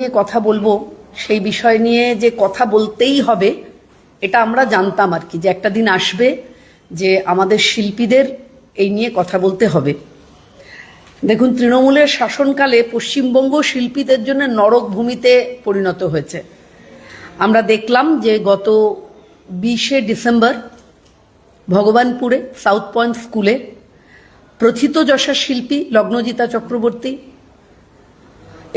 নিয়ে কথা বলবো, সেই বিষয় নিয়ে যে কথা বলতেই হবে এটা আমরা জানতাম আর কি, যে একটা দিন আসবে যে আমাদের শিল্পীদের এই নিয়ে কথা বলতে হবে। দেখুন, তৃণমূলের শাসনকালে পশ্চিমবঙ্গ শিল্পীদের জন্য নরক ভূমিতে পরিণত হয়েছে। আমরা দেখলাম যে গত 20শে ডিসেম্বর ভগবানপুরে সাউথ পয়েন্ট স্কুলে প্রথিতযশা শিল্পী লগ্নজিতা চক্রবর্তী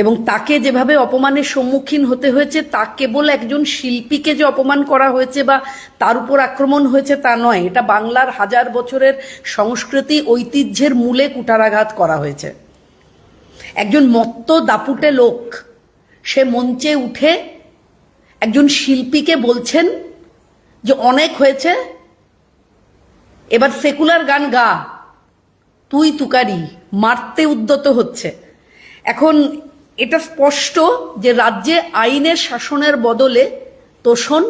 এবং তাকে যেভাবে অপমানের সম্মুখীন হতে হয়েছে, তা কেবল একজন শিল্পীকে যে অপমান করা হয়েছে বা তার উপর আক্রমণ হয়েছে তা নয়, এটা বাংলার হাজার বছরের সংস্কৃতি ঐতিহ্যের মূলে কুঠারাঘাত করা হয়েছে। একজন মত্ত দাপুটে লোক সে মঞ্চে উঠে একজন শিল্পীকে বলছেন যে অনেক হয়েছে, এবার সেকুলার গান গা, তুই তুকারি, মারতে উদ্যত হচ্ছে। এখন এটা স্পষ্ট যে রাজ্যে আইনের শাসনের বদলে তোষণ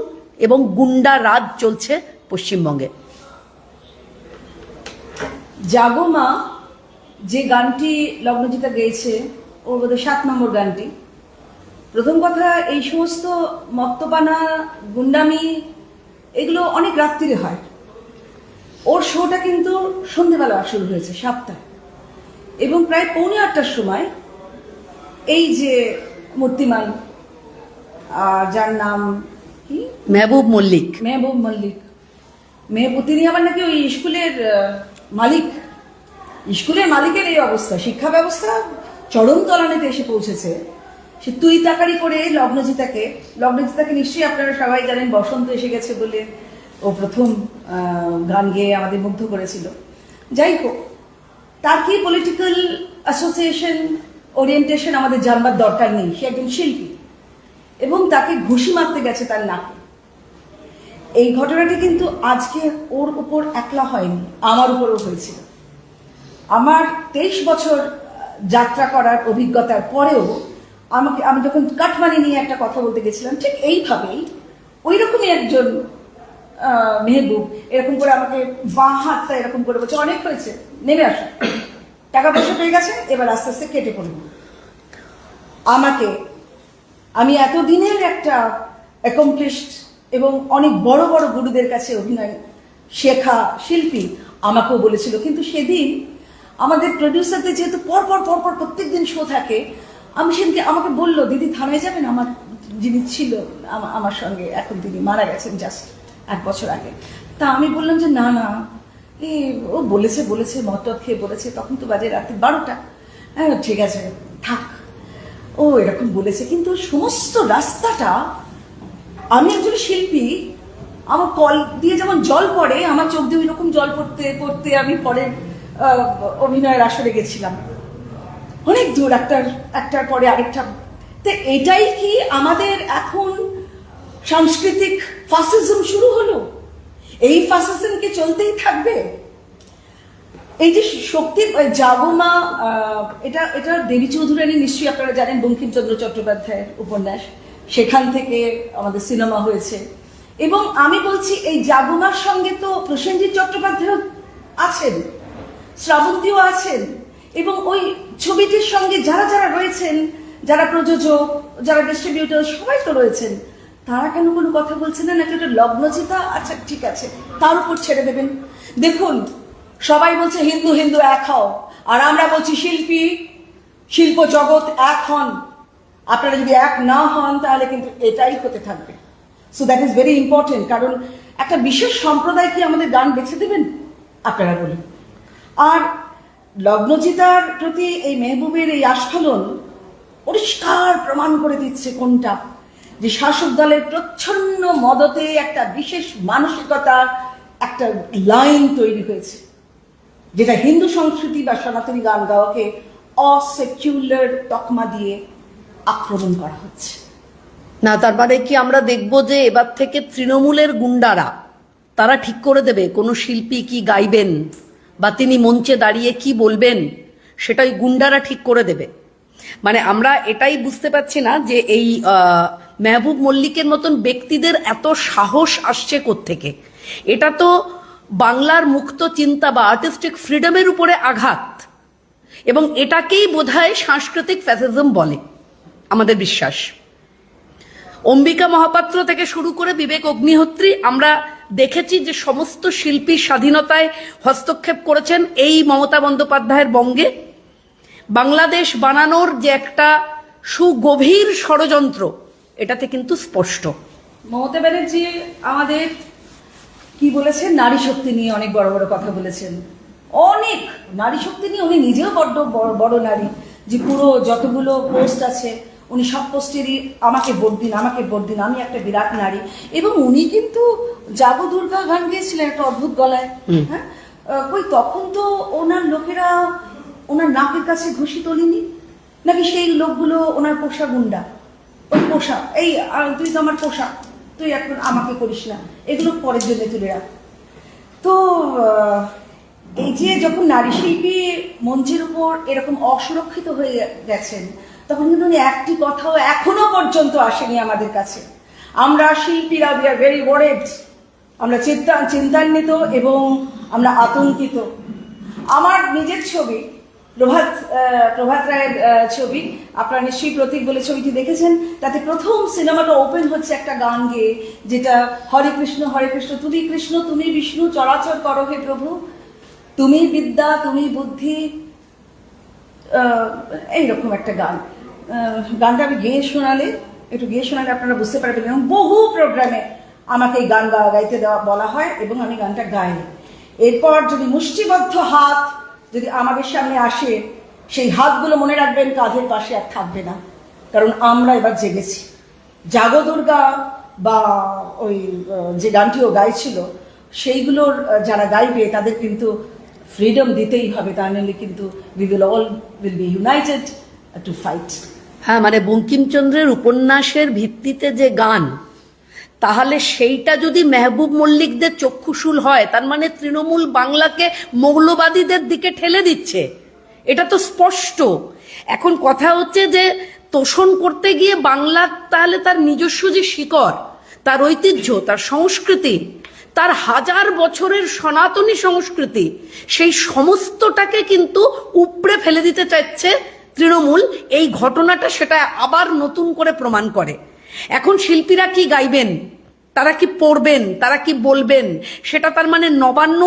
এবং গুন্ডা রাজ চলছে পশ্চিমবঙ্গে। জাগো মা যে গানটি লগ্নজিতা গেয়েছে, ওর বোধহয় 7 নম্বর গানটি। প্রথম কথা, এই সমস্ত মত্তপানা গুন্ডামি এগুলো অনেক রাত্রিরে হয়। ওর শোটা কিন্তু সন্ধেবেলা শুরু হয়েছে 7টায়, এবং প্রায় 7:45টার সময় এই যে মূর্তিমান, যার নাম কি, মেহবুব মল্লিক, তিনি আবার নাকি ওই স্কুলের মালিক। স্কুলের মালিকের এই অবস্থা, শিক্ষা ব্যবস্থা চরম তলানিতে এসে পৌঁছেছে। সে তুই তাকারি করে লগ্নজিতাকে নিশ্চয়ই আপনারা সবাই জানেন, বসন্ত এসে গেছে বলে ও প্রথম গান গেয়ে আমাদের মুগ্ধ করেছিল। যাই হোক, তার কি পলিটিক্যাল অ্যাসোসিয়েশন ওরিয়েন্টেশন আমাদের জানবার দরকার নেই। সে একজন শিল্পী এবং তাকে ঘুষি মারতে গেছে তার নাকে। এই ঘটনাটি কিন্তু আজকে ওর উপর একলা হয়নি, আমার উপরও হয়েছিল। আমার 23 বছর যাত্রা করার অভিজ্ঞতার পরেও আমি যখন কাটমানি নিয়ে একটা কথা বলতে গেছিলাম, ঠিক এইভাবেই ওই রকমই একজন মেহবুব এরকম করে আমাকে বাঁ হাতটা এরকম করে বলছে, অনেক হয়েছে, নেমে আসো, টাকা পয়সা পেয়ে গেছে, এবার আস্তে আস্তে কেটে পড়ব। আমি এতদিনের একটা অ্যাকমপ্লিশড এবং অনেক বড় বড় গুরুদের কাছে অভিনয় শেখা শিল্পী আমাকেও বলেছিল, কিন্তু সেদিন আমাদের প্রডিউসারদের যেহেতু পরপর প্রত্যেক দিন শো থাকে, আমি সেদিনকে আমাকে বললো, দিদি থানায় যাবেন, আমার যিনি ছিল আমার সঙ্গে, এখন তিনি মারা গেছেন জাস্ট 1 বছর আগে। তা আমি বললাম যে না, ও বলেছে মদ খেয়ে বলেছে, তখন তো বাজে রাত্রি 12টা। হ্যাঁ ঠিক আছে থাক, ও এরকম বলেছে। কিন্তু সমস্ত রাস্তাটা আমি একজন শিল্পী, আমার কল দিয়ে যেমন জল পড়ে, আমার চোখ দিয়ে ওই রকম জল পড়তে আমি পরে অভিনয়ের আসরে গেছিলাম অনেক দূর, একটার পরে আরেকটা। তো এটাই কি আমাদের এখন সাংস্কৃতিক ফাসিজম শুরু হলো? এই ফাসিজম কি চলতেই থাকবে? এই যে শক্তির জাগো মা, এটা দেবী চৌধুরানী নিশ্চয়ই আপনারা জানেন, বঙ্কিমচন্দ্র চট্টোপাধ্যায়ের উপন্যাস, সেখান থেকে আমাদের সিনেমা হয়েছে। এবং আমি বলছি, এই জাগো মার সঙ্গে তো প্রসেনজিৎ চট্টোপাধ্যায় আছেন, শ্রাবন্তীও আছেন, এবং ওই ছবিটির সঙ্গে যারা রয়েছেন, যারা প্রযোজক, যারা ডিস্ট্রিবিউটর, সবাই তো রয়েছেন। তারা কেন কোনো কথা বলছেন না? নাকি ওটা লগ্নজিতা, আচ্ছা ঠিক আছে, তার উপর ছেড়ে দেবেন। দেখুন, সবাই বলছে হিন্দু এক হও, আর আমরা বলছি শিল্প জগৎ এক হন। আপনারা যদি এক না হন তাহলে কিন্তু এটাই হতে থাকবে। So that is very important. কারণ একটা বিশেষ সম্প্রদায় কি আমাদের গান বেছে দেবেন? আপনারা বলুন। আর লগ্নজিতার প্রতি এই মেহবুবের এই আস্ফালন পরিষ্কার প্রমাণ করে দিচ্ছে কোনটা, যে শাসক দলের প্রচ্ছন্ন মদতে একটা বিশেষ মানসিকতার একটা লাইন তৈরি হয়েছে, যেটা হিন্দু সংস্কৃতি বা সনাতনী গান গাওয়াকে অসেকুলার তকমা দিয়ে আক্রমণ করা হচ্ছে। না তারপরে কি আমরা দেখব যে এবার থেকে তৃণমূলের গুন্ডারা তারা ঠিক করে দেবে কোনো শিল্পী কি গাইবেন বা তিনি মঞ্চে দাঁড়িয়ে কি বলবেন, সেটা ওই গুন্ডারা ঠিক করে দেবে। মানে আমরা এটাই বুঝতে পারছি না যে এই মেহবুব মল্লিকের মতন ব্যক্তিদের এত সাহস আসছে কোত্থেকে। এটা তো বাংলার মুক্ত চিন্তা বা আর্টিস্টিক ফ্রিডমের উপরে আঘাত, এবং এটাকেই বোধহয় সাংস্কৃতিক ফ্যাসিজম বলে। আমাদের বিশ্বাস। অম্বিকা মহাপাত্র থেকে শুরু করে বিবেক অগ্নিহোত্রী, আমরা দেখেছি যে সমস্ত শিল্পী স্বাধীনতায় হস্তক্ষেপ করেছেন এই মমতা বন্দ্যোপাধ্যায়ের বঙ্গে। বাংলাদেশ বানানোর যে একটা সুগভীর ষড়যন্ত্র, এটাতে কিন্তু স্পষ্ট। মমতা ব্যানার্জি আমাদের কি বলেছেন, নারী শক্তি নিয়ে অনেক বড় বড় কথা বলেছেন, অনেক নারী শক্তি নিয়ে। উনি নিজেও বড্ড বড় নারী, যে পুরো যতগুলো পোস্ট আছে উনি সব পোস্টেরই আমাকে ভোট দিন, আমাকে ভোট দিন, আমি একটা বিরাট নারী। এবং উনি কিন্তু জাগো দুর্গা গান গেয়েছিলেন একটা অদ্ভুত গলায়। হ্যাঁ, কই তখন তো ওনার লোকেরা ওনার নাকের কাছে ঘুষি তোলেনি নাকি? সেই লোকগুলো ওনার পোষা গুন্ডা, ওই পোষা, এই তুই তো আমার পোষা, তুই এখন আমাকে করিস না, এগুলো পরের জন্য তুলে রাখ। তো এই যে যখন নারী শিল্পী মঞ্চের উপর এরকম অসুরক্ষিত হয়ে গেছেন, তখন কিন্তু উনি একটি কথাও এখনো পর্যন্ত আসেনি আমাদের কাছে। আমরা শিল্পীরা উই আর ভেরি ওয়ারিড, আমরা চিন্তান্বিত এবং আমরা আতঙ্কিত। আমার নিজের ছবি প্রভাত রায়ের ছবি, আপনারা নিশ্চয়ই প্রতীক বলে ছবিটি দেখেছেন। তাতে প্রথম সিনেমাটা ওপেন হচ্ছে একটা গান গেয়ে, যেটা হরে কৃষ্ণ তুমি কৃষ্ণ তুমি বিষ্ণু চরাচর করো হে প্রভু, তুমি বিদ্যা তুমি বুদ্ধি, এইরকম একটা গান। গানটা আমি একটু গেয়ে শোনালে আপনারা বুঝতে পারবেন। এবং বহু প্রোগ্রামে আমাকে এই গান গাইতে বলা হয় এবং আমি গানটা গাই। এরপর যদি মুষ্টিবদ্ধ হাত যদি আমাদের সামনে আসে, সেই হাতগুলো মনে রাখবেন কাঁধের পাশে আর থাকবে না, কারণ আমরা এবার জেগেছি। জাগো দুর্গা বা ওই যে গানটিও গাইছিল, সেইগুলোর যারা গাইবে তাদের কিন্তু ফ্রিডম দিতেই হবে, তা নাহলে কিন্তু we will be United to fight. হ্যাঁ, মানে বঙ্কিমচন্দ্রের উপন্যাসের ভিত্তিতে যে গান, তাহলে সেইটা যদি মেহবুব মল্লিকদের চক্ষুশূল হয়, তার মানে তৃণমূল বাংলাকে মৌলবাদীদের দিকে ঠেলে দিচ্ছে, এটা তো স্পষ্ট। এখন কথা হচ্ছে যে তোষণ করতে গিয়ে বাংলা তাহলে তার নিজস্ব যে শিকড়, তার ঐতিহ্য, তার সংস্কৃতি, তার হাজার বছরের সনাতনী সংস্কৃতি, সেই সমস্তটাকে কিন্তু উপড়ে ফেলে দিতে চাইছে তৃণমূল। এই ঘটনাটা সেটা আবার নতুন করে প্রমাণ করে। এখন শিল্পীরা কি গাইবেন, তারা কি পড়বেন, তারা কি বলবেন, সেটা তার মানে নবান্ন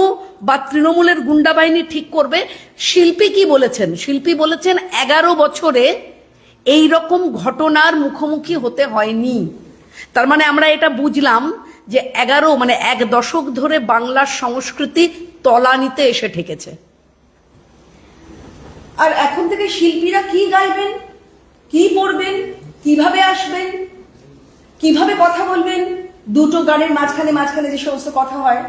বা তৃণমূলের গুন্ডা বাহিনী ঠিক করবে। শিল্পী কি বলেছেন? শিল্পী বলেছেন 11 বছরে এই রকম ঘটনার মুখোমুখি হতে হয়নি। তার মানে আমরা এটা বুঝলাম যে 11 মানে 1 দশক ধরে বাংলার সংস্কৃতি তলানিতে এসে ঠেকেছে। আর এখন থেকে শিল্পীরা কি গাইবেন, কি পড়বেন, কিভাবে আসবেন, কিভাবে কথা বলবেন, দুটো গানের মাঝখানে যে সমস্ত কথা হয়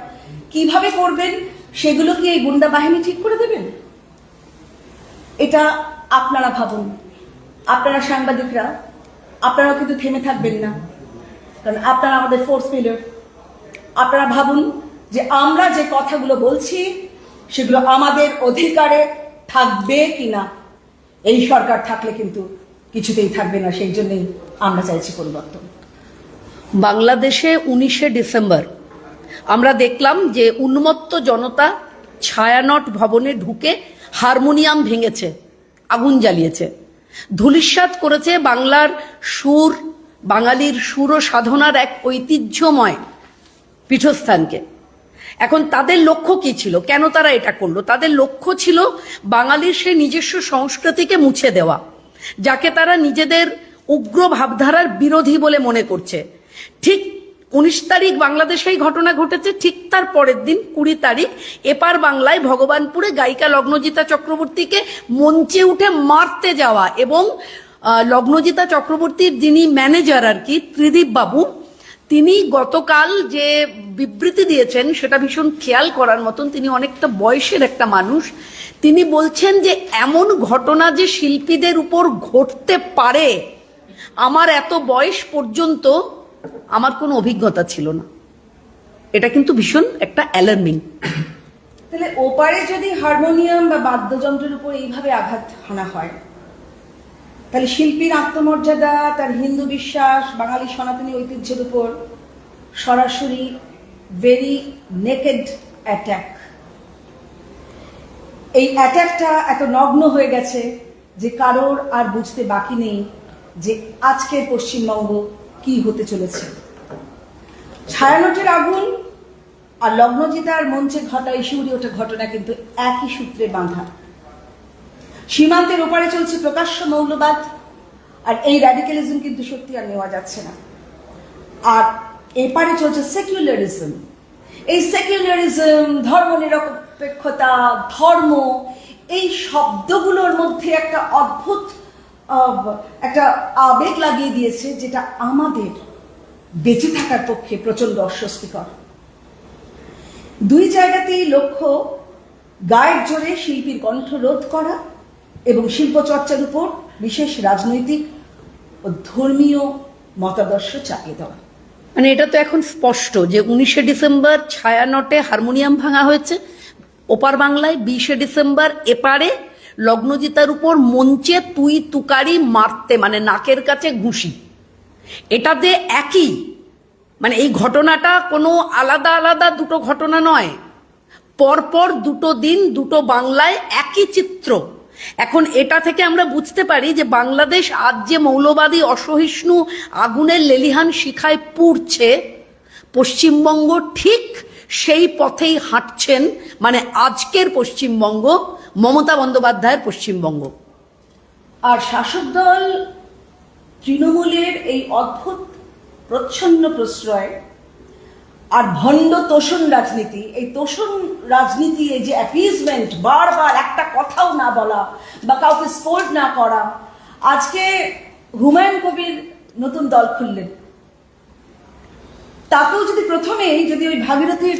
কিভাবে করবেন, সেগুলো কি এই গুন্ডা বাহিনী ঠিক করে দেবেন? এটা আপনারা ভাবুন। আপনারা সাংবাদিকরা, আপনারাও কিন্তু থেমে থাকবেন না, কারণ আপনারা আমাদের ফোর্স পিলার। আপনারা ভাবুন যে আমরা যে কথাগুলো বলছি সেগুলো আমাদের অধিকারে থাকবে কিনা। এই সরকার থাকলে কিন্তু কিছুতেই থাকবে না, সেই জন্যই আমরা চাইছি পরিবর্তন। বাংলাদেশে 19শে ডিসেম্বর আমরা দেখলাম যে উন্মত্ত জনতা ছায়ানট ভবনে ঢুকে হারমোনিয়াম ভেঙেছে, আগুন জ্বালিয়েছে, ধূলিসাৎ করেছে বাংলার সুর, বাঙালির সুর ও সাধনার এক ঐতিহ্যময় পীঠস্থানকে। এখন তাদের লক্ষ্য কি ছিল, কেন তারা এটা করলো? তাদের লক্ষ্য ছিল বাঙালির সে নিজস্ব সংস্কৃতিকে মুছে দেওয়া, যাকে তারা নিজেদের উগ্র ভাবধারার বিরোধী বলে মনে করছে। ঠিক 19 তারিখ বাংলাদেশে এই ঘটনা ঘটেছে, ঠিক তার পরের দিন 20 তারিখ এপার বাংলায় ভগবানপুরে গায়িকা লগ্নজিতা চক্রবর্তীকে মঞ্চে উঠে মারতে যাওয়া, এবং লগ্নজিতা চক্রবর্তীর যিনি ম্যানেজার আর কি, ত্রিদীপ বাবু, তিনি গতকাল যে বিবৃতি দিয়েছেন সেটা ভীষণ খেয়াল করার মতন। তিনি অনেকটা বয়সের একটা মানুষ। তিনি বলছেন যে এমন ঘটনা যে শিল্পীদের উপর ঘটতে পারে, আমার এত বয়স পর্যন্ত আমার কোনো অভিজ্ঞতা ছিল না। এটা কিন্তু ভীষণ একটা অ্যালার্মিং। তাহলে ওপারে যদি হারমোনিয়াম বা বাদ্যযন্ত্রের উপর এইভাবে আঘাত হানা হয়, তাহলে শিল্পীর আত্মমর্যাদা, তার হিন্দু বিশ্বাস, বাঙালি সনাতনী ঐতিহ্যের উপর সরাসরি ভেরি নেকেড অ্যাট্যাক। এই অ্যাট্যাকটা এত নগ্ন হয়ে গেছে যে কারোর আর বুঝতে বাকি নেই যে আজকের পশ্চিমবঙ্গ কি হতে চলেছে। ছায়ানটের আগুন আর লগ্নজিতার মঞ্চে ঘটা শিউরে ওঠা ঘটনা কিন্তু একই সূত্রে বাঁধা। সীমান্তের ওপারে চলছে প্রকাশ্য মৌলবাদ, আর এই র্যাডিক্যালিজম কিন্তু সত্যি আর নেওয়া যাচ্ছে না। আর এপারে চলছে সেকুলারিজম। এই সেকুলারিজম, ধর্মনিরপেক্ষতা, ধর্ম, এই শব্দগুলোর মধ্যে একটা অদ্ভুত একটা আবেগ লাগিয়ে দিয়েছে, যেটা আমাদের বেঁচে থাকার পক্ষে প্রচন্ড অস্বস্তিকর। দুই জায়গাতেই লক্ষ্য গায়ের জোরে শিল্পীর কণ্ঠ রোধ করা এবং শিল্পচর্চার উপর বিশেষ রাজনৈতিক ও ধর্মীয় মতাদর্শ চাপিয়ে দেওয়া। মানে এটা তো এখন স্পষ্ট যে 19শে ডিসেম্বর ছায়ানটে হারমোনিয়াম ভাঙা হয়েছে ওপার বাংলায়, 20শে ডিসেম্বর এপারে লগ্নজিতার উপর মঞ্চে তুই তুকারি মারতে, মানে নাকের কাছে ঘুষি। এটাতে একই, মানে এই ঘটনাটা কোনো আলাদা আলাদা দুটো ঘটনা নয়, পরপর দুটো দিন দুটো বাংলায় একই চিত্র। এখন এটা থেকে আমরা বুঝতে পারি যে বাংলাদেশ আজ যে মৌলবাদী অসহিষ্ণু আগুনের লেলিহান শিখায় পুড়ছে, পশ্চিমবঙ্গ ঠিক সেই পথেই হাঁটছেন। মানে আজকের পশ্চিমবঙ্গ মমতা বন্দ্যোপাধ্যায়ের পশ্চিমবঙ্গ। আর শাসক দল তৃণমূলের এই অদ্ভুত প্রচ্ছন্ন প্রশ্রয় আর ভণ্ড তোষণ রাজনীতি, এই তোষণ রাজনীতি, এই যে অ্যাপিজমেন্ট, বারবার একটা কথাও না বলা বা কাউকে স্পোর্ট না করা। আজকে হুমায়ুন কবির নতুন দল খুললেন, তাকেও যদি প্রথমেই যদি ওই ভাগীরথীর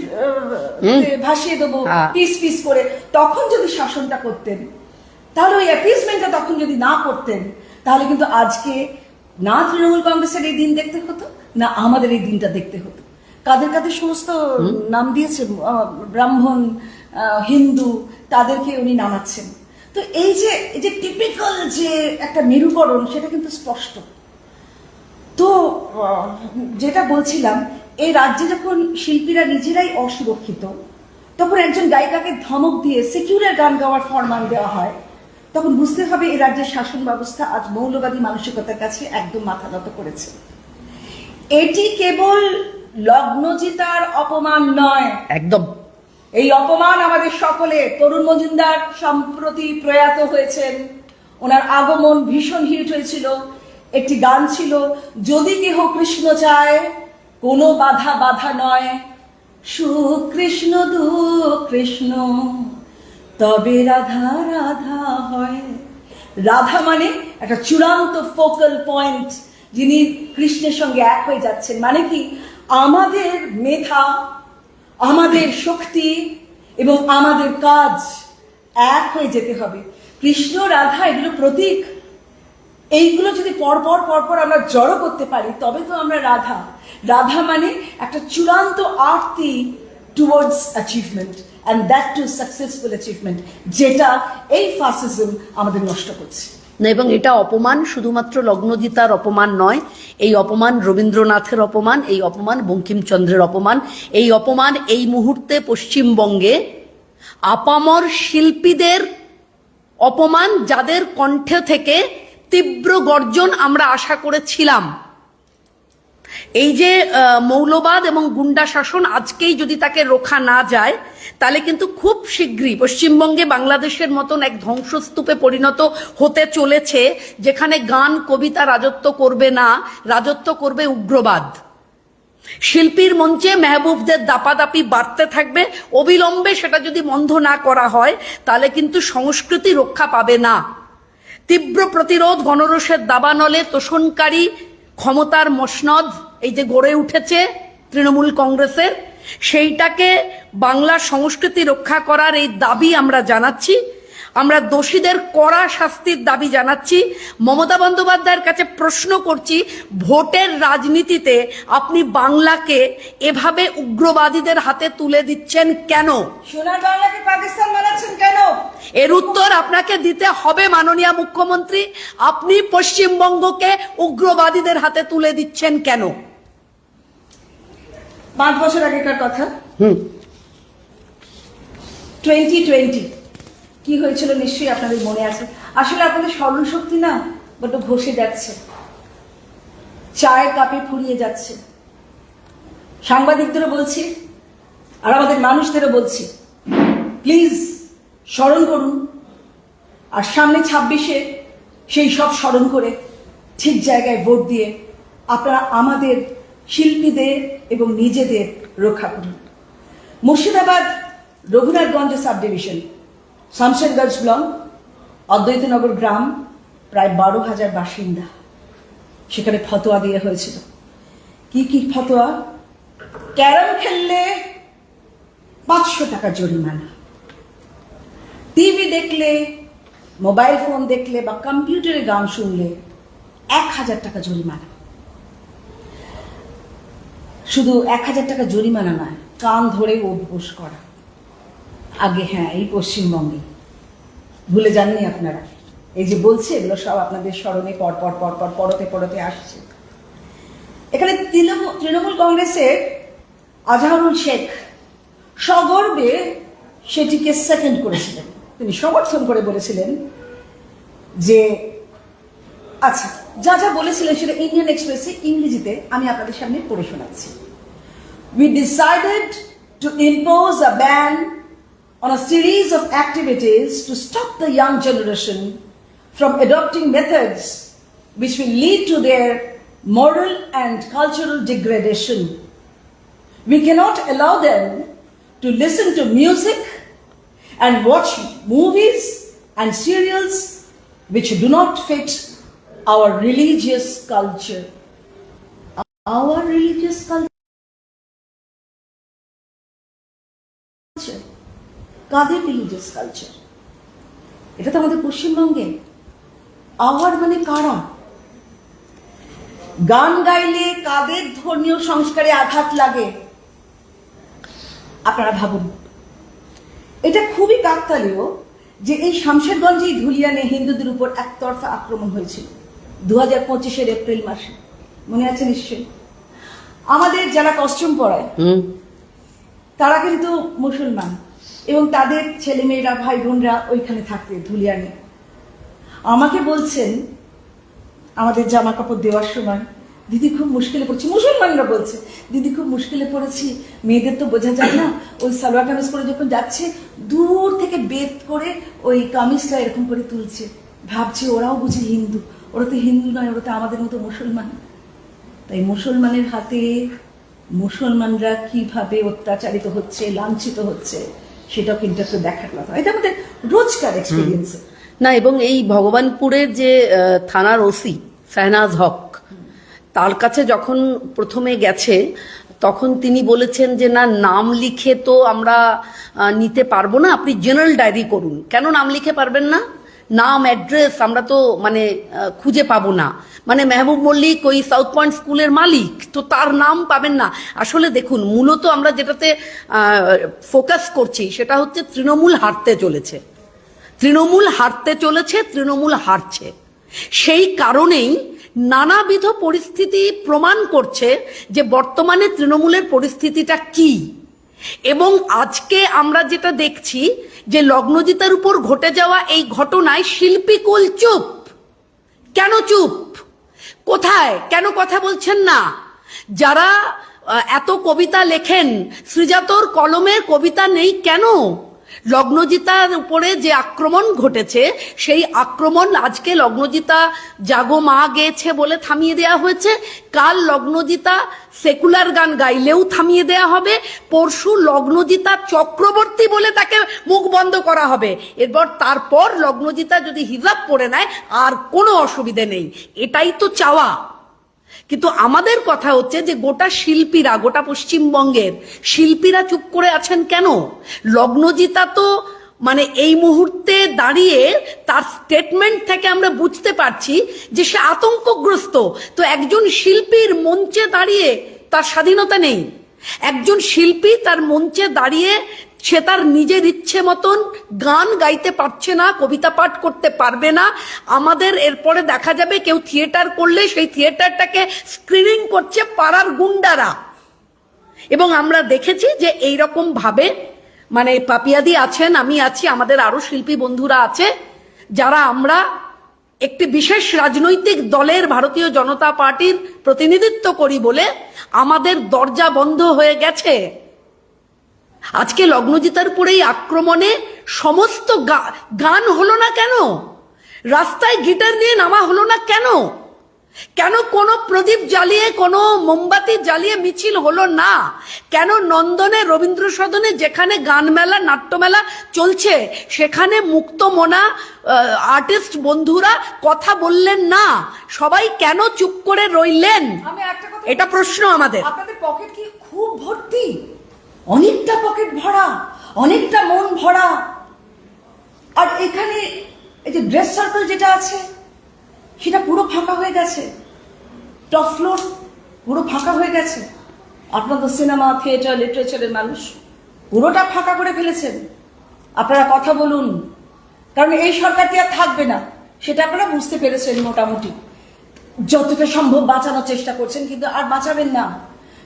ভাসিয়ে দেবো পিস পিস করে তখন যদি শাসনটা করতেন, তাহলে ওই অ্যাপিজমেন্টটা তখন যদি না করতেন, তাহলে কিন্তু আজকে না তৃণমূল কংগ্রেসের এই দিন দেখতে হতো, না আমাদের এই দিনটা দেখতে হতো। কাদের কাদের সমস্ত নাম দিয়েছে, ব্রাহ্মণ, হিন্দু, তাদেরকে উনি নামাচ্ছেন। তো এই যে টিপিক্যাল যে একটা মেরুকরণ, সেটা কিন্তু স্পষ্ট। তো যেটা বলছিলাম, এই রাজ্যে যখন শিল্পীরা নিজেরাই অসুরক্ষিত, তখন একজন গায়িকাকে ধমক দিয়ে সেকুলার গান গাওয়ার ফরমান দেওয়া হয়, তখন বুঝতে হবে এই রাজ্যের শাসন ব্যবস্থা আজ মৌলবাদী মানসিকতার কাছে একদম মাথা নত করেছে। এটি কেবল লগ্নজিতার অপমান নয়, একদম এই অপমান আমাদের সকলে। তরুণ মজুমদার সম্প্রতি প্রয়াত হয়েছেন, ওনার আগমন ভীষণ হিট হয়েছিল। একটি গান ছিল, যদি কেহ কৃষ্ণ চায় কোনো বাধা বাধা নয়, সুকৃষ্ণ দুকৃষ্ণ তবে রাধা রাধা হয়। রাধা মানে একটা চূড়ান্ত ফোকাল পয়েন্ট, যিনি কৃষ্ণের সঙ্গে এক হয়ে যাচ্ছেন। মানে কি, আমাদের মেধা, আমাদের শক্তি এবং আমাদের কাজ এক হয়ে যেতে হবে। কৃষ্ণ রাধা এগুলো প্রতীক, এইগুলো যদি পরপর পরপর আমরা জড়ো করতে পারি, তবে তো আমরা রাধা। রাধা মানে একটা চূড়ান্ত আরতি towards achievement, and that to successful achievement, যেটা এই ফাসিজম আমাদের নষ্ট করছে। না, এবং এটা অপমান শুধুমাত্র লগ্নজিতার অপমান নয়, এই অপমান রবীন্দ্রনাথের অপমান, এই অপমান বঙ্কিমচন্দ্রের অপমান, এই অপমান এই মুহূর্তে পশ্চিমবঙ্গে আপামর শিল্পীদের অপমান, যাদের কণ্ঠ থেকে তীব্র গর্জন আমরা আশা করেছিলাম। এই যে মৌলবাদ এবং গুন্ডা শাসন আজকেই যদি তাকে রোখা না যায়, তাহলে কিন্তু খুব শীঘ্রই পশ্চিমবঙ্গে বাংলাদেশের মতন এক ধ্বংসস্তূপে পরিণত হতে চলেছে, যেখানে গান কবিতা রাজত্ব করবে না, রাজত্ব করবে উগ্রবাদ। শিল্পীর মঞ্চে মেহবুবদের দাপাদাপি বাড়তে থাকবে। অবিলম্বে সেটা যদি বন্ধ না করা হয়, তাহলে কিন্তু সংস্কৃতি রক্ষা পাবে না। তীব্র প্রতিরোধ, গণরোষের দাবানলে তোষণকারী ক্ষমতার মসনদ এই যে গড়ে উঠেছে তৃণমূল কংগ্রেসের, সেইটাকে বাংলা সংস্কৃতি রক্ষা করার এই দাবি আমরা জানাচ্ছি। আমরা দোষীদের কড়া শাস্তির দাবি জানাচ্ছি। মমতা বন্দ্যোপাধ্যায়ের কাছে প্রশ্ন করছি, ভোটের রাজনীতিতে আপনি বাংলাকে এভাবে উগ্রবাদীদের হাতে তুলে দিচ্ছেন কেন? সোনার বাংলাকে পাকিস্তান বানাচ্ছেন কেন? এর উত্তর আপনাকে দিতে হবে মাননীয় মুখ্যমন্ত্রী। আপনি পশ্চিমবঙ্গকে উগ্রবাদীদের হাতে তুলে দিচ্ছেন কেন? 5 বছর আগেকার কথা, 2020 কি হয়েছিল নিশ্চয়ই আপনাদের মনে আছে। আসলে আপনাদের স্মরণ শক্তি না বড্ড ঘষে যাচ্ছে। চায়ের কাপে ফুরিয়ে যাচ্ছে। সাংবাদিকদেরও বলছি আর আমাদের মানুষদেরও বলছি, প্লিজ স্মরণ করুন, আর সামনে 26-এ সেই সব স্মরণ করে ঠিক জায়গায় ভোট দিয়ে আপনারা আমাদের শিল্পীদের এবং নিজেদের রক্ষা করুন। Murshidabad Raghunathganj sub division, Shamsherganj block, Advaitanagar গ্রাম, প্রায় 12,000 বাসিন্দা। সেখানে ফতোয়া দিয়ে হয়েছিল। কি কি ফতোয়া? ক্যারম খেললে 500 টাকা জরিমানা, টিভি দেখলে, মোবাইল ফোন দেখলে বা কম্পিউটারে গান শুনলে 1,000 টাকা জরিমানা। শুধু 1,000 টাকা জরিমানা নয়, কান ধরে উঠবোস করা। আগে হ্যাঁ, এই পশ্চিমবঙ্গে, ভুলে যাননি আপনারা। এই যে বলছে, এগুলো সব আপনাদের স্মরণে পরপর পরপর পরতে পরতে আসছে। এখানে তৃণমূল কংগ্রেসের আজহারুল শেখ সগর্বে সেটিকে সেকেন্ড করেছিলেন। তিনি সমর্থন করে বলেছিলেন যে, আচ্ছা, যা যা বলেছিলেন সেটা ইন্ডিয়ান এক্সপ্রেসে ইংরেজিতে আমি আপনাদের সামনে পড়ে শোনাচ্ছি। We decided to impose a ban on a series of activities to stop the young generation from adopting methods which will lead to their moral and cultural degradation. We cannot allow them to listen to music and watch movies and serials which do not fit our religious culture. Our religious culture? কাদের religious culture? এটা তো আমাদের পশ্চিমবঙ্গে। Hour মানে কারা? গান গাইলে কাদের ধর্মীয় সংস্কারে আঘাত লাগে আপনারা ভাবুন। এটা খুবই কাকতালীয় যে এই শামশেরগঞ্জে ধুলিয়ানে হিন্দুদের উপর একতরফা আক্রমণ হয়েছিল 2025-এর এপ্রিল মাসে। মনে আছে নিশ্চয়ই? আমাদের যারা কস্টিউম পরায় তারা কিন্তু মুসলমান, এবং তাদের ছেলেমেয়েরা, ভাই বোনরা ওইখানে থাকতে ধুলিয়ানে। আমাকে বলছেন আমাদের জামা কাপড় দেওয়ার সময়, দিদি খুব মুশকিলে পড়ছি। মুসলমানরা বলছে, দিদি খুব মুশকিলে পড়েছি, মেয়েদের তো বোঝা যায় না, ওই সালোয়ার কামিজ পরে যখন যাচ্ছে দূর থেকে বেত করে ওই কামিজটা এরকম করে তুলছে। ভাবছি ওরাও বুঝি হিন্দু। ওরা তো হিন্দু নয়, ওরা তো আমাদের মতো মুসলমান। তাই মুসলমানের হাতে মুসলমানরা কিভাবে অত্যাচারিত হচ্ছে, লাঞ্ছিত হচ্ছে, সেটাও কিন্তু একটু দেখার কথা। এটা আমাদের রোজকার এক্সপিরিয়েন্স না। এবং এই ভগবানপুরের যে থানার ওসি শাহনাজ হক, তার কাছে যখন প্রথমে গেছে তখন তিনি বলেছেন যে না, নাম লিখে তো আমরা নিতে পারবো না, আপনি জেনারেল ডায়েরি করুন। কেন নাম লিখে পারবেন না? নাম, অ্যাড্রেস আমরা তো মানে খুঁজে পাবো না। মানে মেহবুব মল্লিক ওই সাউথ পয়েন্ট স্কুলের মালিক, তো তার নাম পাবেন না। আসলে দেখুন, মূলত আমরা যেটাতে ফোকাস করছি সেটা হচ্ছে তৃণমূল হারতে চলেছে, তৃণমূল হারতে চলেছে, তৃণমূল হারছে। সেই কারণেই নানাবিধ পরিস্থিতি প্রমাণ করছে যে বর্তমানে তৃণমূলের পরিস্থিতিটা কি। এবং আজকে আমরা যেটা দেখছি যে লগ্নজিতার উপর ঘটে যাওয়া এই ঘটনায় শিল্পীকুল চুপ। কেন চুপ? কোথায়? কেন কথা বলছেন না? যারা এত কবিতা লেখেন, শ্রীজাতর কলমের কবিতা নেই কেন? লগ্নজিতার উপরে যে আক্রমণ ঘটেছে, সেই আক্রমণ আজকে লগ্নজিতা জাগো মা গেয়েছে বলে থামিয়ে দেওয়া হয়েছে। কাল লগ্নজিতা সেকুলার গান গাইলেও থামিয়ে দেওয়া হবে। পরশু লগ্নজিতা চক্রবর্তী বলে তাকে মুখ বন্ধ করা হবে। তারপর লগ্নজিতা যদি হিজাব পরে নেয় আর কোনো অসুবিধে নেই। এটাই তো চাওয়া। কিন্তু আমাদের কথা হচ্ছে যে গোটা শিল্পীরা, গোটা পশ্চিমবঙ্গের শিল্পীরা চুপ করে আছেন কেন? লগ্নজিতা তো মানে এই মুহূর্তে দাঁড়িয়ে তার স্টেটমেন্ট থেকে আমরা বুঝতে পারছি যে সে আতঙ্কগ্রস্ত। তো একজন শিল্পীর মঞ্চে দাঁড়িয়ে তার স্বাধীনতা নেই। একজন শিল্পী তার মঞ্চে দাঁড়িয়ে সে তার নিজের ইচ্ছে মতন গান গাইতে পারছে না, কবিতা পাঠ করতে পারবে না। আমাদের এরপরে দেখা যাবে কেউ থিয়েটার করলে সেই থিয়েটারটাকে স্ক্রিনিং করছে পাড়ার গুন্ডারা। এবং আমরা দেখেছি যে এইরকম ভাবে মানে পাপিয়াদি আছেন, আমি আছি, আমাদের আরো শিল্পী বন্ধুরা আছে, যারা আমরা একটি বিশেষ রাজনৈতিক দলের ভারতীয় জনতা পার্টির প্রতিনিধিত্ব করি বলে আমাদের দরজা বন্ধ হয়ে গেছে। আজকে লগ্নজিতার পরেই আক্রমণে সমস্ত গান হলো না কেন? রাস্তায় গিটার নিয়ে নামা হলো না কেন? কেন কোনো প্রদীপ জ্বালিয়ে কোনো মোমবাতি জ্বালিয়ে মিছিল হলো না? কেন নন্দনে রবীন্দ্র সদনে যেখানে গান মেলা নাট্যমেলা চলছে সেখানে মুক্তমনা আর্টিস্ট বন্ধুরা কথা বললেন না? সবাই কেন চুপ করে রইলেন? আমি একটা কথা, এটা প্রশ্ন আমাদের। আপনাদের পকেট কি খুব ভর্তি? অনেকটা পকেট ভরা, অনেকটা মন ভরা। আর এখানে এই যে ড্রেস সার্কেল যেটা আছে সেটা পুরো ফাঁকা হয়ে গেছে, টপ ফ্লোর পুরো ফাঁকা হয়ে গেছে। আপনাদের সিনেমা থিয়েটার লিটারেচারের মানুষ পুরোটা ফাঁকা করে ফেলেছেন। আপনারা কথা বলুন, কারণ এই সরকারটি আর থাকবে না সেটা আপনারা বুঝতে পেরেছেন মোটামুটি। যতটা সম্ভব বাঁচানোর চেষ্টা করছেন, কিন্তু আর বাঁচাবেন না,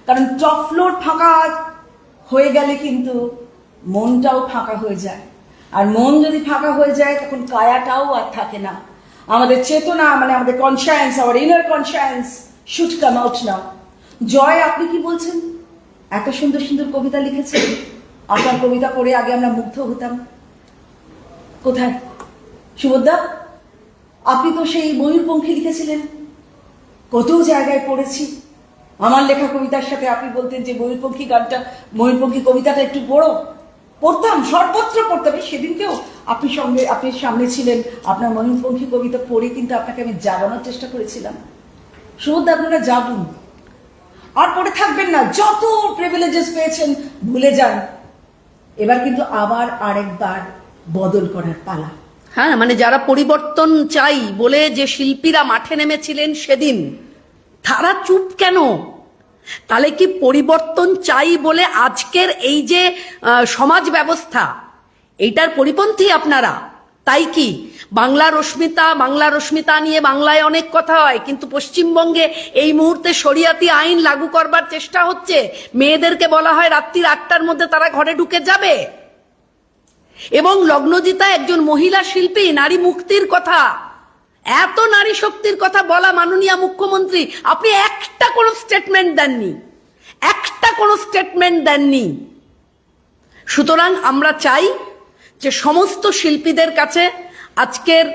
কারণ টপ ফ্লোর ফাঁকা হয়ে গেলে কিন্তু মনটাও ফাঁকা হয়ে যায়। আর মন যদি ফাঁকা হয়ে যায় তখন কায়াটাও আর থাকে না। আমাদের চেতনা মানে আমাদের conscience, our inner conscience should come out now. Joy, আপনি কি বলছেন? এত সুন্দর সুন্দর কবিতা লিখেছেন, আপনার কবিতা পড়ে আগে আমরা মুগ্ধ হতাম। কোথায় সুভদ্রা? আপনি তো সেই ময়ূরপঙ্খী লিখেছিলেন, কত জায়গায় পড়েছি। আমার লেখা কবিতার সাথে আপনি বলতেন যে ময়ূরপঙ্খী গানটা, ময়ূরপঙ্খী কবিতাটা একটু পড়ো। পড়তাম, সর্বত্র পড়তাম। সেদিনকেও আপনি সামনে ছিলেন, আপনার ময়ূরপঙ্খী কবিতা পড়ে কিন্তু আপনাকে আমি জাগানোর চেষ্টা করেছিলাম। সুভদ্রা, আপনারা জাগুন, আর পড়ে থাকবেন না। যত প্রিভিলেজেস পেয়েছেন ভুলে যান। এবার কিন্তু আবার আরেকবার বদল করার পালা। হ্যাঁ, মানে যারা পরিবর্তন চাই বলে যে শিল্পীরা মাঠে নেমেছিলেন সেদিন, তারা চুপ কেন? তাহলে কি পরিবর্তন চাই বলে আজকের এই যে সমাজ ব্যবস্থা, এইটার পরিপন্থী আপনারা? তাই কি বাংলা রশ্মিতা নিয়ে বাংলায় অনেক কথা হয়, কিন্তু পশ্চিমবঙ্গে এই মুহূর্তে শরিয়াতি আইন লাগু করবার চেষ্টা হচ্ছে। মেয়েদেরকে বলা হয় রাত্রির 8টার মধ্যে তারা ঘরে ঢুকে যাবে। এবং লগ্নজিতা একজন মহিলা শিল্পী, নারী মুক্তির কথা, এত নারী শক্তির কথা বলা মাননীয় মুখ্যমন্ত্রী, আপনি একটা কোনো স্টেটমেন্ট দেননি। সুতরাং আমরা চাই যে সমস্ত শিল্পীদের কাছে আজকের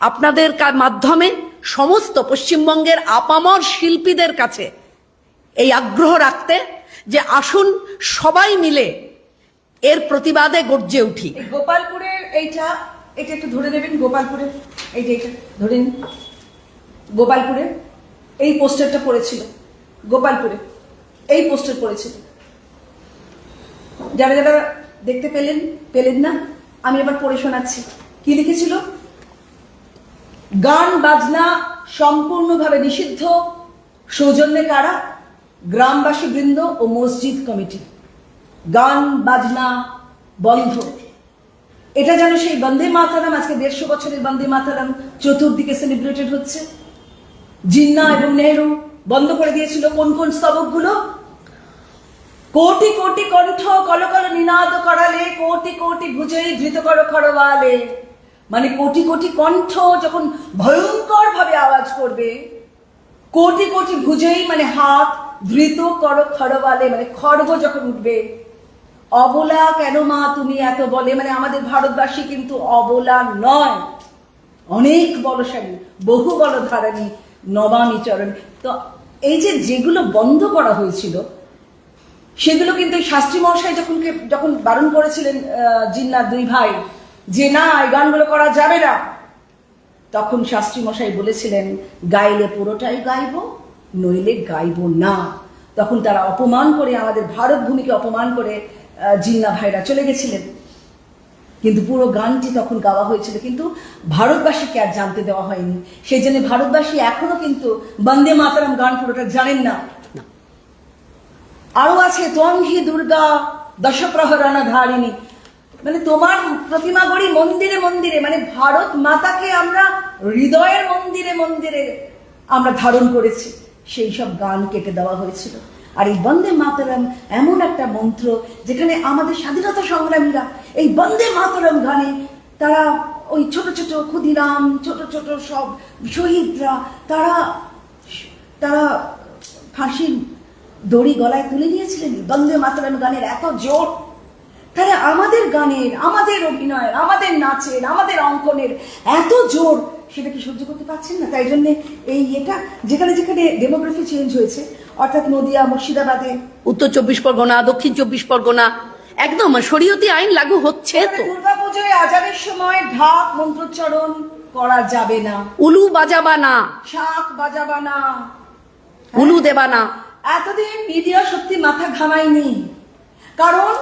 আপনাদের মাধ্যমে সমস্ত পশ্চিমবঙ্গের আপামর শিল্পীদের কাছে এই আগ্রহ রাখতে যে আসুন সবাই মিলে এর প্রতিবাদে গর্জে উঠি। গোপালপুরের এটা একটু ধরে দেবেন। গোপালপুরের এই যে এটা ধরে নিন। গোপালপুরে এই পোস্টারটা পড়েছিল, গোপালপুরে এই পোস্টার পড়েছিল। যারা যারা দেখতে পেলেন না, আমি এবার পড়ে শোনাচ্ছি। কি লিখেছিল? গান বাজনা সম্পূর্ণভাবে নিষিদ্ধ, সৌজন্যে কারা? গ্রামবাসী বৃন্দ ও মসজিদ কমিটি। গান বাজনা বন্ধ। এটা যেন সেই বন্দে মাতরম, আজকে 150 বছরের বন্দে মাতরম চতুর্দিকে সেলিব্রেটেড হচ্ছে। জিন্না এবং নেহরু বন্ধ করে দিয়েছিল কোন কোন স্তবকগুলো? কোটি কোটি কণ্ঠ কলকল নিনাদ করালে, কোটি কোটি ভুজেই ধৃত কর খড়বালে। মানে কোটি কোটি কণ্ঠ যখন ভয়ঙ্কর ভাবে আওয়াজ করবে, কোটি কোটি ভুজেই মানে হাত ধৃত কর খড়বালে, মানে খড়গ যখন উঠবে। অবলা কেন মা তুমি এত বলে, মানে আমাদের ভারতবাসী কিন্তু অবলা নয়, অনেক বলশালী, বহু বলধারণী, নবানী চরণ। তো এই যেগুলো বন্ধ করা হয়েছিল সেগুলো কিন্তু শাস্ত্রী মহাশয় যখন বারণ করেছিলেন জিন্নার দুই ভাই যে না এই গানগুলো করা যাবে না, তখন শাস্ত্রী মশাই বলেছিলেন গাইলে পুরোটাই গাইব, নইলে গাইব না। তখন তারা অপমান করে, আমাদের ভারত ভূমিকে অপমান করে জিন্না ভাইরা চলে গেছিলেন, কিন্তু পুরো গানটি তখন গাওয়া হয়েছিল, কিন্তু ভারতবাসীকে আর জানতে দেওয়া হয়নি। সেই জন্য ভারতবাসী এখনো কিন্তু বন্দে মাতরম গান পুরোটা জানেন না। আরো আছে ত্বং হি দুর্গা দশপ্রহরণা ধারিণী, মানে তোমার প্রতিমা গড়ি মন্দিরে মন্দিরে, মানে ভারত মাতাকে আমরা হৃদয়ের মন্দিরে মন্দিরে আমরা ধারণ করেছি। সেই সব গান কেটে দেওয়া হয়েছিল। আর এই বন্দে মাতরম এমন একটা মন্ত্র যেখানে আমাদের স্বাধীনতা সংগ্রামীরা এই বন্দে মাতরম গানে তারা ওই ছোট ছোট ক্ষুদিরাম, ছোট ছোট সব শহীদরা, তারা তারা ফাঁসির দড়ি গলায় তুলে নিয়েছিলেন। বন্দে মাতরম গানের এত জোর, তাহলে আমাদের গানের, আমাদের অভিনয়ের, আমাদের নাচের, আমাদের অঙ্কনের এত জোর, সেটা কি সহ্য করতে পারছেন না? তাই জন্য এই এটা যেখানে যেখানে ডেমোগ্রাফি চেঞ্জ হয়েছে, অর্থাৎ নদিয়া, মুর্শিদাবাদে, উত্তর 24 পরগনা, দক্ষিণ 24 পরগনা, একদম শরীয়তি আইন লাগু হচ্ছে। তো দুর্গাপুজোয় আজানের সময় ঢাক মন্ত্রোচ্চারণ করা যাবে না, উলু বাজাবা না, শাঁখ বাজাবা না, উলু দেবা না। এতদিন মিডিয়া সত্যি মাথা ঘামায়নি, কারণ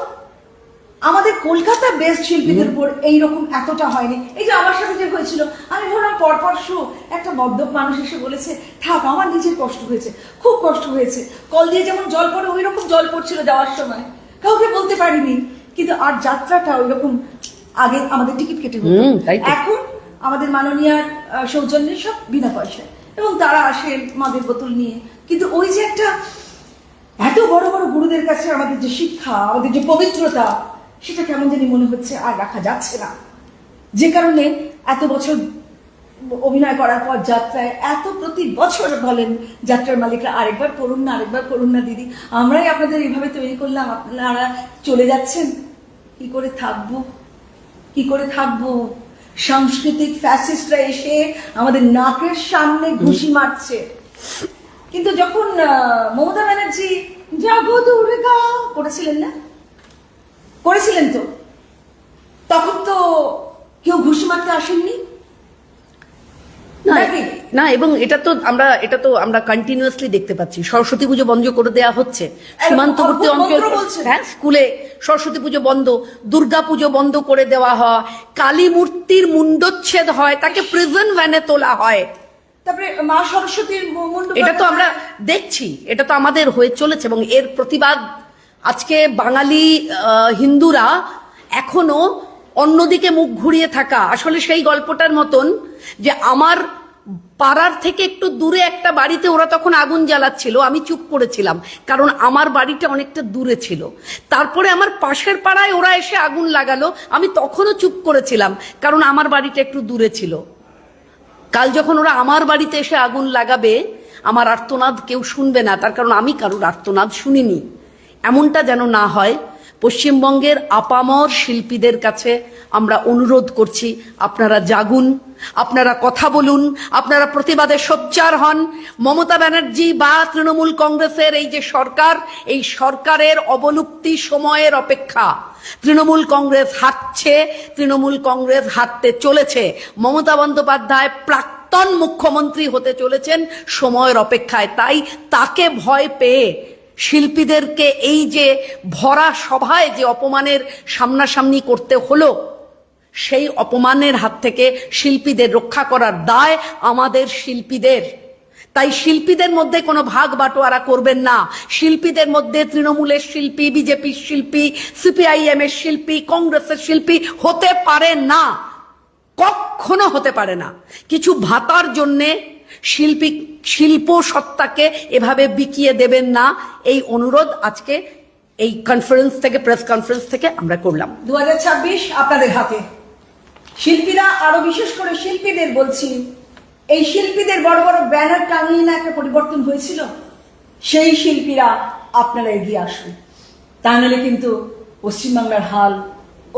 আমাদের কলকাতা বেস্ট শিল্পীদের উপর এইরকম এতটা হয়নি। এই যে আমার সাথে যে হয়েছিল, আমি ভাবলাম পরপর শো, একটা মদ্যপ মানুষ এসে বলেছে থাক, আমার নিজের কষ্ট হয়েছে, খুব কষ্ট হয়েছে, কল দিয়ে যেমন জল পড়ে ওই রকম জল পড়ছিল যাওয়ার সময়, কাউকে বলতে পারিনি। কিন্তু আর যাত্রাটা ওই রকম, আগে আমাদের টিকিট কেটে হতো, এখন আমাদের মাননীয়ার সৌজন্যে সব বিনা পয়সায়, এবং তারা আসে মাদের বোতল নিয়ে। কিন্তু ওই যে একটা এত বড় বড় গুরুদের কাছে আমাদের যে শিক্ষা, আমাদের যে পবিত্রতা, সেটা কেমন জানি মনে হচ্ছে আর রাখা যাচ্ছে না। যে কারণে এত বছর অভিনয় করার পর যাত্রায় এত প্রতি বছর বলেন যাত্রার মালিকরা, আরেকবার করুন না, আরেকবার করুন না দিদি, আমরাই আপনাদের এইভাবে তৈরি করলাম, আপনারা চলে যাচ্ছেন, কি করে থাকবো, কি করে থাকবো? সাংস্কৃতিক ফ্যাসিস্টরা এসে আমাদের নাকের সামনে ঘুষি মারছে। কিন্তু যখন মমতা ব্যানার্জি জাগো দুর্গা করেছিলেন না, করেছিলেন তো, তখন তো কেউ ঘুষি মারতে আসেননি না। এবং এটা তো আমরা কন্টিনিউয়াসলি দেখতে পাচ্ছি। সরস্বতী পুজো বন্ধ করে দেওয়া হচ্ছে, সীমান্তবর্তী অঞ্চল, হ্যাঁ, স্কুলে সরস্বতী পুজো বন্ধ, দুর্গা পুজো বন্ধ করে দেওয়া হয়, কালী মূর্তির মুন্ডচ্ছেদ হয়, তাকে প্রিজন ভ্যানে তোলা হয়, তারপরে মা সরস্বতীর মুন্ড, এটা তো আমরা দেখছি, এটা তো আমাদের হয়ে চলেছে। এবং এর প্রতিবাদ আজকে বাঙালি হিন্দুরা এখনো অন্যদিকে মুখ ঘুরিয়ে থাকা, আসলে সেই গল্পটার মতন যে আমার পাড়ার থেকে একটু দূরে একটা বাড়িতে ওরা তখন আগুন জ্বালাচ্ছিল, আমি চুপ করেছিলাম, কারণ আমার বাড়িটা অনেকটা দূরে ছিল। তারপরে আমার পাশের পাড়ায় ওরা এসে আগুন লাগালো, আমি তখনও চুপ করেছিলাম, কারণ আমার বাড়িটা একটু দূরে ছিল। কাল যখন ওরা আমার বাড়িতে এসে আগুন লাগাবে, আমার আর্তনাদ কেউ শুনবে না, তার কারণ আমি কারোর আর্তনাদ শুনিনি। এমনটা যেন না হয়। পশ্চিমবঙ্গের আপামর শিল্পীদের কাছে আমরা অনুরোধ করছি, আপনারা জাগুন, আপনারা কথা বলুন, আপনারা প্রতিবাদে সোচ্চার হন। মমতা ব্যানার্জি বা তৃণমূল কংগ্রেসের এই যে সরকার, এই সরকারের অবলুপ্তি সময়ের অপেক্ষা। তৃণমূল কংগ্রেস হারছে, তৃণমূল কংগ্রেস হারতে চলেছে। মমতা বন্দ্যোপাধ্যায় প্রাক্তন মুখ্যমন্ত্রী হতে চলেছেন সময়ের অপেক্ষায়। তাই তাকে ভয় পেয়ে শিল্পীদেরকে এই যে ভরা সভায় যে অপমানের সামনাসামনি করতে হলো, সেই অপমানের হাত থেকে শিল্পীদের রক্ষা করার দায় আমাদের শিল্পীদের। তাই শিল্পীদের মধ্যে কোনো ভাগ বাটোয়ারা করবেন না। শিল্পীদের মধ্যে তৃণমূলের শিল্পী, বিজেপির শিল্পী, সিপিআইএম এর শিল্পী, কংগ্রেসের শিল্পী হতে পারে না, কখনো হতে পারে না। কিছু ভাতার জন্যে শিল্প সত্তাকে এভাবে বিকিয়ে দেবেন না, এই অনুরোধ আজকে এই কনফারেন্স থেকে, প্রেস কনফারেন্স থেকে আমরা করলাম। 2026 আপনাদের হাতে। শিল্পীরা, আরো বিশেষ করে শিল্পীদের বলছি, এই শিল্পীদের বড় বড় ব্যানার টাঙিয়ে না একটা পরিবর্তন হয়েছিল, সেই শিল্পীরা আপনারা এগিয়ে আসুন, তা নাহলে কিন্তু পশ্চিমবাংলার হাল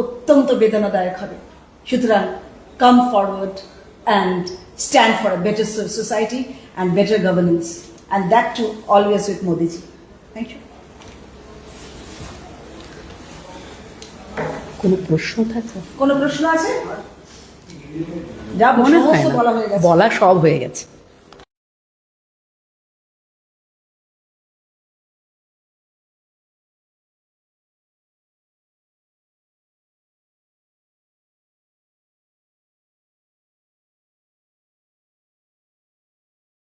অত্যন্ত বেদনাদায়ক হবে। সুতরাং come forward and stand for a better society and better governance, and that too always with Modi ji. Thank you. কোনো প্রশ্ন থাকে? কোনো প্রশ্ন আছে? যা মনে হয় না, বলা হয়ে গেছে, বলা সব হয়ে গেছে।